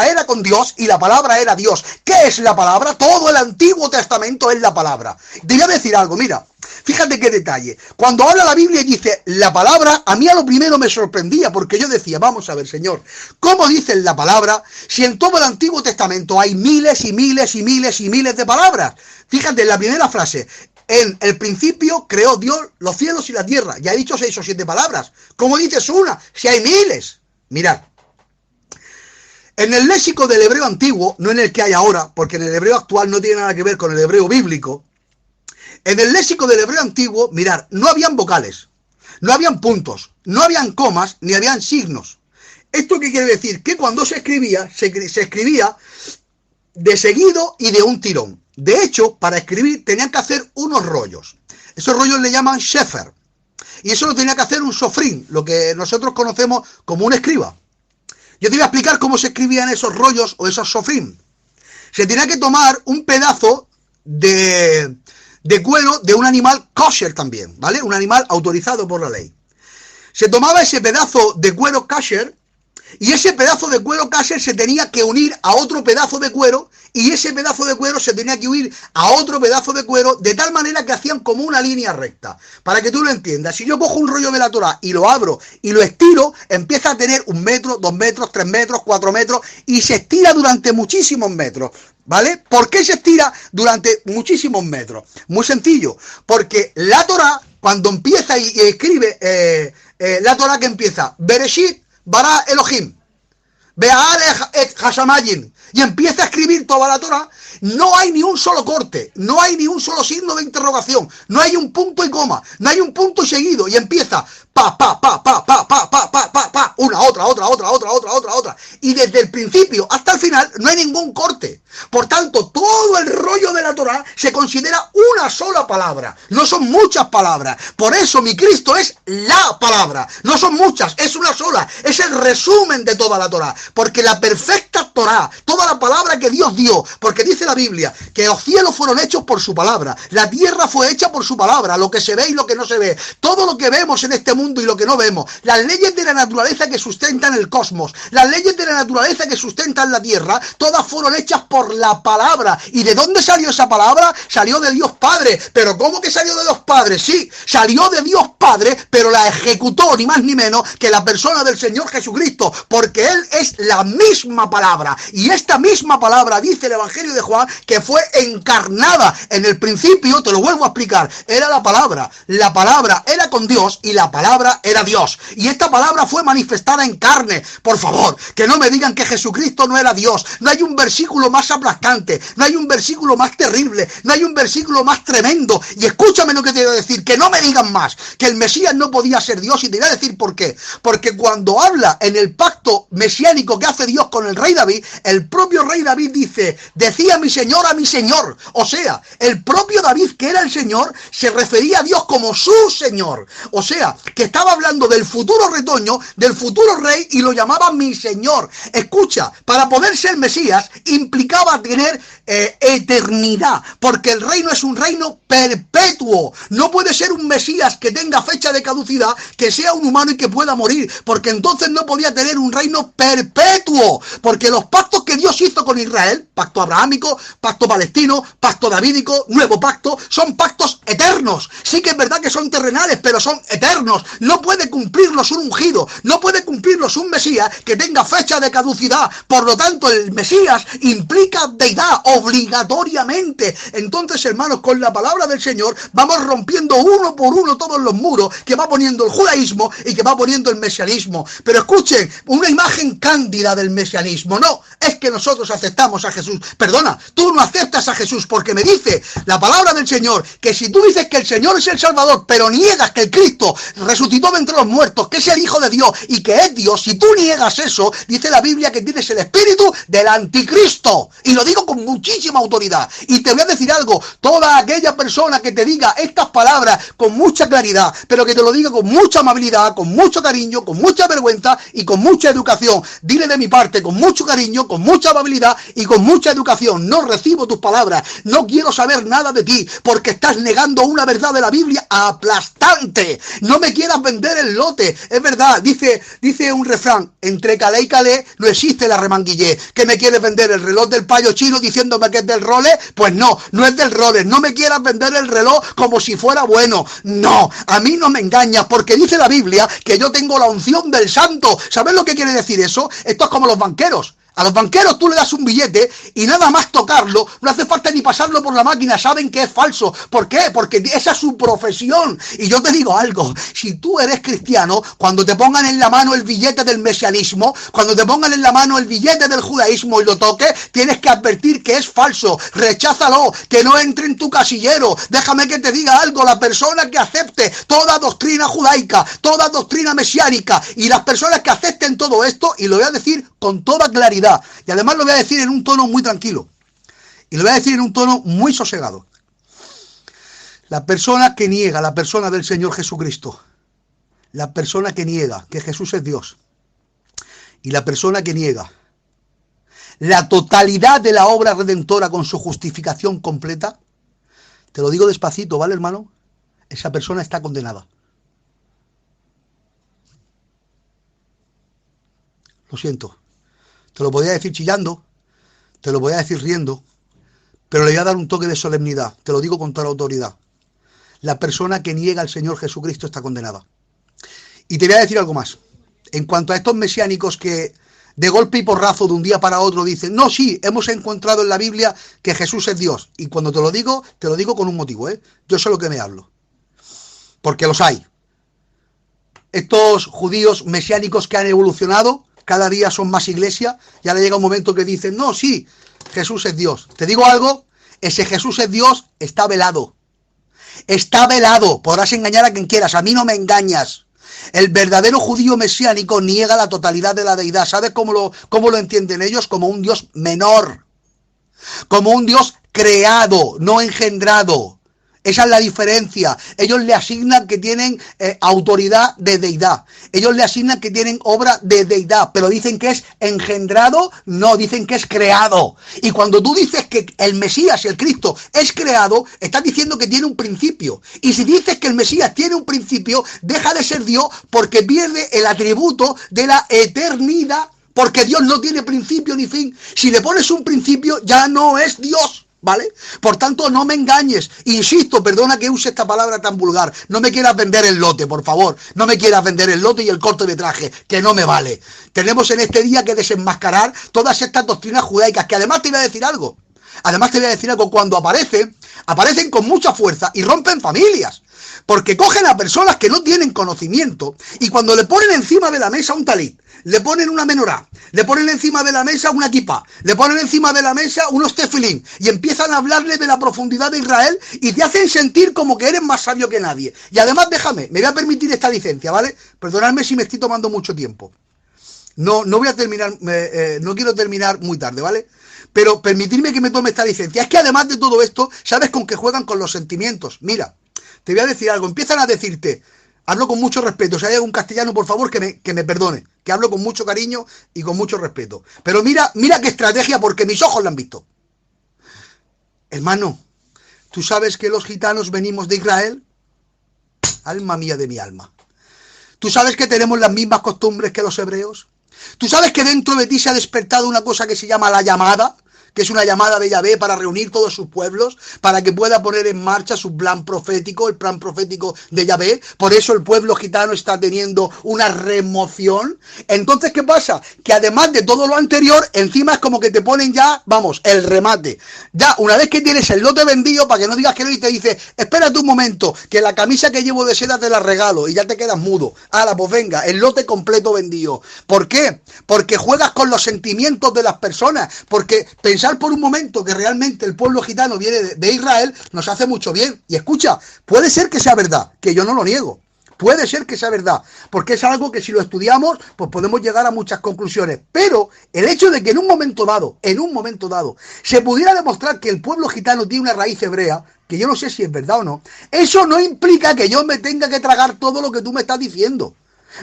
era con Dios y la palabra era Dios. ¿Qué es la palabra? Todo el Antiguo Testamento es la palabra. Te voy a decir algo, mira, fíjate qué detalle. Cuando habla la Biblia y dice la palabra, a mí a lo primero me sorprendía, porque yo decía, vamos a ver, Señor, ¿cómo dicen la palabra si en todo el Antiguo Testamento hay miles y miles y miles y miles de palabras? Fíjate en la primera frase, en el principio creó Dios los cielos y la tierra. Ya he dicho 6 o 7 palabras. ¿Cómo dices una si hay miles? Mirad, en el léxico del hebreo antiguo, no en el que hay ahora, porque en el hebreo actual no tiene nada que ver con el hebreo bíblico. En el léxico del hebreo antiguo, mirad, no habían vocales, no habían puntos, no habían comas, ni habían signos. ¿Esto qué quiere decir? Que cuando se escribía de seguido y de un tirón. De hecho, para escribir tenían que hacer unos rollos. Esos rollos le llaman shefer. Y eso lo tenía que hacer un sofrín, lo que nosotros conocemos como un escriba. Yo te voy a explicar cómo se escribían esos rollos o esos sofrín. Se tenía que tomar un pedazo de cuero de un animal kosher también, ¿vale? Un animal autorizado por la ley. Se tomaba ese pedazo de cuero kosher, y ese pedazo de cuero kosher se tenía que unir a otro pedazo de cuero, y ese pedazo de cuero se tenía que unir a otro pedazo de cuero, de tal manera que hacían como una línea recta. Para que tú lo entiendas, si yo cojo un rollo de la Torá y lo abro y lo estiro, empieza a tener 1 metro, 2 metros, 3 metros, 4 metros, y se estira durante muchísimos metros. ¿Vale? ¿Por qué se estira durante muchísimos metros? Muy sencillo, porque la Torá, cuando empieza y escribe la Torá, que empieza Bereshit bara Elohim Be'al et Hashamayim, y empieza a escribir toda la Torá, no hay ni un solo corte, no hay ni un solo signo de interrogación, no hay un punto y coma, no hay un punto y seguido, y empieza pa, una, otra, y desde el principio hasta el final no hay ningún corte. Por tanto, todo el rollo de la Torá se considera una sola palabra, no son muchas palabras. Por eso mi Cristo es la palabra, no son muchas, es una sola, es el resumen de toda la Torá, porque la perfecta Torá, toda la palabra que Dios dio, porque dice la Biblia que los cielos fueron hechos por su palabra, la tierra fue hecha por su palabra, lo que se ve y lo que no se ve, todo lo que vemos en este mundo y lo que no vemos, las leyes de la naturaleza que sustentan el cosmos, las leyes de la naturaleza que sustentan la tierra, todas fueron hechas por por la palabra. ¿Y de dónde salió esa palabra? Salió de Dios Padre. ¿Pero cómo que salió de Dios Padre? Sí, salió de Dios Padre, pero la ejecutó ni más ni menos que la persona del Señor Jesucristo, porque Él es la misma palabra. Y esta misma palabra, dice el Evangelio de Juan, que fue encarnada. En el principio, te lo vuelvo a explicar, era la palabra era con Dios y la palabra era Dios. Y esta palabra fue manifestada en carne. Por favor, que no me digan que Jesucristo no era Dios. No hay un versículo más aplastante, no hay un versículo más terrible, no hay un versículo más tremendo. Y escúchame lo que te voy a decir, que no me digan más, que el Mesías no podía ser Dios, y te voy a decir por qué. Porque cuando habla en el pacto mesiánico que hace Dios con el rey David, el propio rey David dice, decía mi Señor a mi Señor. O sea, el propio David, que era el Señor, se refería a Dios como su Señor. O sea, que estaba hablando del futuro retoño, del futuro rey, y lo llamaba mi Señor. Escucha, para poder ser Mesías implicaba tener eternidad, porque el reino es un reino perpetuo. No puede ser un Mesías que tenga fecha de caducidad, que sea un humano y que pueda morir, porque entonces no podía tener un reino perpetuo, porque los pactos que Dios hizo con Israel, pacto abrahámico, pacto palestino, pacto davídico, nuevo pacto, son pactos eternos. Sí que es verdad que son terrenales, pero son eternos. No puede cumplirlos un ungido, no puede cumplirlos un Mesías que tenga fecha de caducidad. Por lo tanto, el Mesías implica deidad obligatoriamente. Entonces, hermanos, con la palabra del Señor vamos rompiendo uno por uno todos los muros que va poniendo el judaísmo y que va poniendo el mesianismo. Pero escuchen, una imagen cándida del mesianismo. No, es que nosotros aceptamos a Jesús. Perdona, tú no aceptas a Jesús, porque me dice la palabra del Señor que si tú dices que el Señor es el Salvador, pero niegas que el Cristo resucitó de entre los muertos, que es el Hijo de Dios y que es Dios, si tú niegas eso, dice la Biblia que tienes el espíritu del anticristo. Y lo digo con muchísima autoridad. Y te voy a decir algo, toda aquella persona que te diga estas palabras con mucha claridad, pero que te lo diga con mucha amabilidad, con mucho cariño, con mucha vergüenza y con mucha educación, dile de mi parte con mucho cariño, con mucha amabilidad y con mucha educación, no recibo tus palabras, no quiero saber nada de ti, porque estás negando una verdad de la Biblia aplastante. No me quieras vender el lote. Es verdad, dice un refrán, entre Calais y Calais no existe la remanguillé. ¿Qué me quieres vender, el reloj del payo chino diciéndome que es del Rolex? Pues no, no es del Rolex. No me quieras vender el reloj como si fuera bueno. No, a mí no me engañas, porque dice la Biblia que yo tengo la unción del santo. ¿Sabes lo que quiere decir eso? Esto es como los banqueros. A los banqueros tú le das un billete y nada más tocarlo, no hace falta ni pasarlo por la máquina, saben que es falso. ¿Por qué? Porque esa es su profesión. Y yo te digo algo, si tú eres cristiano, cuando te pongan en la mano el billete del mesianismo, cuando te pongan en la mano el billete del judaísmo y lo toques, tienes que advertir que es falso. Recházalo, que no entre en tu casillero. Déjame que te diga algo, la persona que acepte toda doctrina judaica, toda doctrina mesiánica, y las personas que acepten todo esto, y lo voy a decir con toda claridad, y además lo voy a decir en un tono muy tranquilo, y lo voy a decir en un tono muy sosegado. La persona que niega la persona del Señor Jesucristo, la persona que niega que Jesús es Dios, y la persona que niega la totalidad de la obra redentora con su justificación completa, te lo digo despacito, ¿vale, hermano? Esa persona está condenada. Lo siento. Te lo podía decir chillando, te lo podía decir riendo, pero le voy a dar un toque de solemnidad. Te lo digo con toda la autoridad. La persona que niega al Señor Jesucristo está condenada. Y te voy a decir algo más. En cuanto a estos mesiánicos que de golpe y porrazo de un día para otro dicen, no, sí, hemos encontrado en la Biblia que Jesús es Dios. Y cuando te lo digo con un motivo, ¿eh? Yo sé lo que me hablo. Porque los hay. Estos judíos mesiánicos que han evolucionado, cada día son más iglesia, y ahora llega un momento que dicen, no, sí, Jesús es Dios. Te digo algo, ese Jesús es Dios está velado. Está velado, podrás engañar a quien quieras, a mí no me engañas. El verdadero judío mesiánico niega la totalidad de la deidad. ¿Sabes cómo lo entienden ellos? Como un Dios menor, como un Dios creado, no engendrado. Esa es la diferencia. Ellos le asignan que tienen autoridad de deidad. Ellos le asignan que tienen obra de deidad. Pero dicen que es engendrado, no, dicen que es creado. Y cuando tú dices que el Mesías, el Cristo, es creado, estás diciendo que tiene un principio. Y si dices que el Mesías tiene un principio, deja de ser Dios porque pierde el atributo de la eternidad. porque Dios no tiene principio ni fin. Si le pones un principio, ya no es Dios, ¿vale? Por tanto, no me engañes. Insisto, perdona que use esta palabra tan vulgar. No me quieras vender el lote, por favor. No me quieras vender el lote y el cortometraje, que no me vale. Tenemos en este día que desenmascarar todas estas doctrinas judaicas, que además te voy a decir algo. Cuando aparecen con mucha fuerza y rompen familias. Porque cogen a personas que no tienen conocimiento y cuando le ponen encima de la mesa un talit, le ponen una menorá, le ponen encima de la mesa una kipá, le ponen encima de la mesa unos tefilín y empiezan a hablarle de la profundidad de Israel y te hacen sentir como que eres más sabio que nadie. Y además, me voy a permitir esta licencia, ¿vale? Perdonadme si me estoy tomando mucho tiempo. No voy a terminar, no quiero terminar muy tarde, ¿vale? Pero permitirme que me tome esta licencia. Es que además de todo esto, ¿sabes con qué juegan? Con los sentimientos. Mira, te voy a decir algo. Empiezan a decirte, hablo con mucho respeto. Si hay algún castellano, por favor, que me perdone. Que hablo con mucho cariño y con mucho respeto. Pero mira qué estrategia, porque mis ojos la han visto. Hermano, ¿tú sabes que los gitanos venimos de Israel? Alma mía de mi alma. ¿Tú sabes que tenemos las mismas costumbres que los hebreos? ¿Tú sabes que dentro de ti se ha despertado una cosa que se llama la llamada? Que es una llamada de Yahvé para reunir todos sus pueblos, para que pueda poner en marcha su plan profético, el plan profético de Yahvé. Por eso el pueblo gitano está teniendo una remoción. Entonces, ¿qué pasa? Que además de todo lo anterior, encima es como que te ponen ya, vamos, el remate. Ya, una vez que tienes el lote vendido, para que no digas que no, y te dice, espérate un momento, que la camisa que llevo de seda te la regalo, y ya te quedas mudo. Ala, pues venga, el lote completo vendido. ¿Por qué? Porque juegas con los sentimientos de las personas, porque pensar por un momento que realmente el pueblo gitano viene de Israel nos hace mucho bien. Y escucha, puede ser que sea verdad, que yo no lo niego. Puede ser que sea verdad, porque es algo que si lo estudiamos, pues podemos llegar a muchas conclusiones. Pero el hecho de que en un momento dado, se pudiera demostrar que el pueblo gitano tiene una raíz hebrea, que yo no sé si es verdad o no, eso no implica que yo me tenga que tragar todo lo que tú me estás diciendo.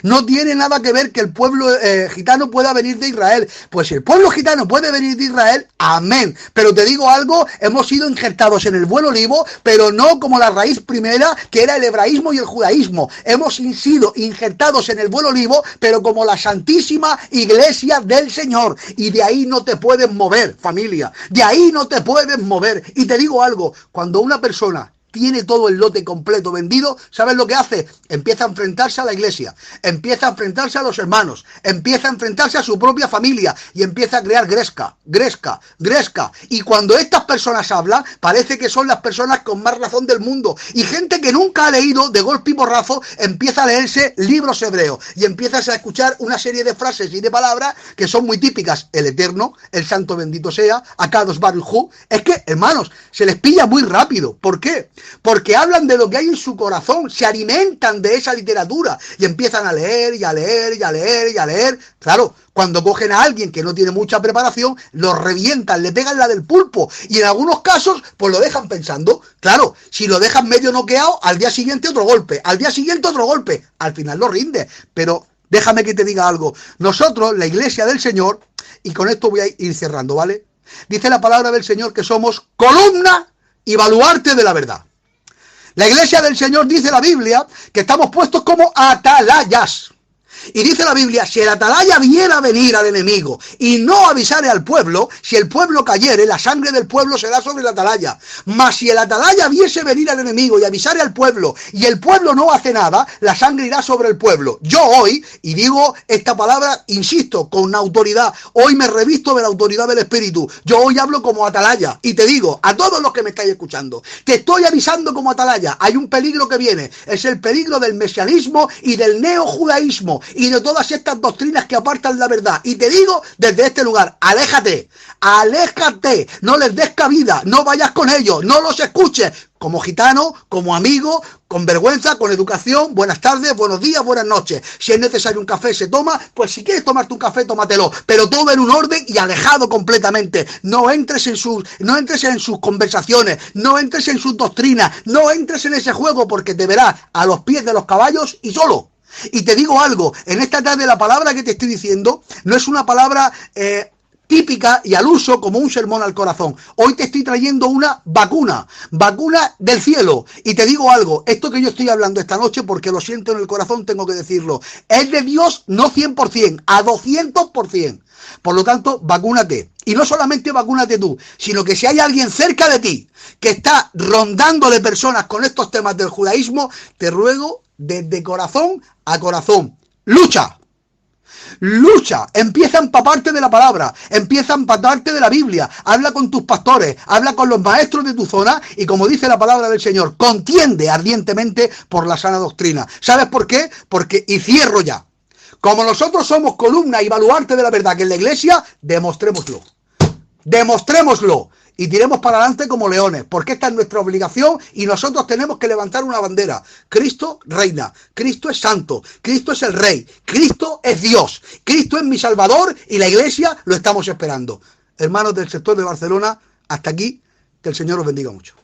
No tiene nada que ver que el pueblo gitano pueda venir de Israel. Pues si el pueblo gitano puede venir de Israel, amén. Pero te digo algo, hemos sido injertados en el buen olivo, pero no como la raíz primera, que era el hebraísmo y el judaísmo. Hemos sido injertados en el buen olivo, pero como la santísima iglesia del Señor. Y de ahí no te puedes mover, familia. De ahí no te puedes mover. Y te digo algo, cuando una persona tiene todo el lote completo vendido, ¿sabes lo que hace? Empieza a enfrentarse a la iglesia, empieza a enfrentarse a los hermanos, empieza a enfrentarse a su propia familia y empieza a crear gresca. Y cuando estas personas hablan, parece que son las personas con más razón del mundo. Y gente que nunca ha leído, de golpe y porrazo, empieza a leerse libros hebreos y empiezas a escuchar una serie de frases y de palabras que son muy típicas. El Eterno, el Santo bendito sea, Akadosh Baruj Hu. Es que, hermanos, se les pilla muy rápido. ¿Por qué? Porque hablan de lo que hay en su corazón, se alimentan de esa literatura y empiezan a leer y a leer y a leer y a leer. Claro, cuando cogen a alguien que no tiene mucha preparación, lo revientan, le pegan la del pulpo y en algunos casos pues lo dejan pensando. Claro, si lo dejan medio noqueado, al día siguiente otro golpe, al día siguiente otro golpe, al final lo rinde. Pero déjame que te diga algo, nosotros, la iglesia del Señor, y con esto voy a ir cerrando, ¿vale? Dice la palabra del Señor que somos columna y baluarte de la verdad. La iglesia del Señor, dice la Biblia, que estamos puestos como atalayas. Y dice la Biblia, si el atalaya viera a venir al enemigo y no avisare al pueblo, si el pueblo cayere, la sangre del pueblo será sobre el atalaya. Mas si el atalaya viese venir al enemigo y avisare al pueblo y el pueblo no hace nada, la sangre irá sobre el pueblo. Yo hoy, y digo esta palabra, insisto, con autoridad, hoy me revisto de la autoridad del Espíritu. Yo hoy hablo como atalaya y te digo, a todos los que me estáis escuchando, te estoy avisando como atalaya, hay un peligro que viene, es el peligro del mesianismo y del neojudaísmo y de todas estas doctrinas que apartan la verdad. Y te digo desde este lugar, aléjate, no les des cabida, no vayas con ellos, no los escuches, como gitano, como amigo, con vergüenza, con educación, buenas tardes, buenos días, buenas noches. Si es necesario un café, se toma, pues si quieres tomarte un café, tómatelo, pero todo en un orden y alejado completamente. No entres en sus conversaciones, no entres en sus doctrinas, no entres en ese juego porque te verás a los pies de los caballos y solo. Y te digo algo, en esta tarde la palabra que te estoy diciendo no es una palabra típica y al uso como un sermón al corazón. Hoy te estoy trayendo una vacuna del cielo. Y te digo algo, esto que yo estoy hablando esta noche, porque lo siento en el corazón, tengo que decirlo, es de Dios no 100%, a 200%. Por lo tanto, vacúnate. Y no solamente vacúnate tú, sino que si hay alguien cerca de ti que está rondando de personas con estos temas del judaísmo, te ruego desde corazón a corazón, lucha. Lucha, empieza a empaparte de la palabra, empieza a empaparte de la Biblia, habla con tus pastores, habla con los maestros de tu zona y, como dice la palabra del Señor, contiende ardientemente por la sana doctrina. ¿Sabes por qué? Porque, y cierro ya, como nosotros somos columna y baluarte de la verdad que en la iglesia, demostrémoslo y tiremos para adelante como leones, porque esta es nuestra obligación y nosotros tenemos que levantar una bandera. Cristo reina, Cristo es santo, Cristo es el Rey, Cristo es Dios, Cristo es mi Salvador y la iglesia lo estamos esperando. Hermanos del sector de Barcelona, hasta aquí, que el Señor os bendiga mucho.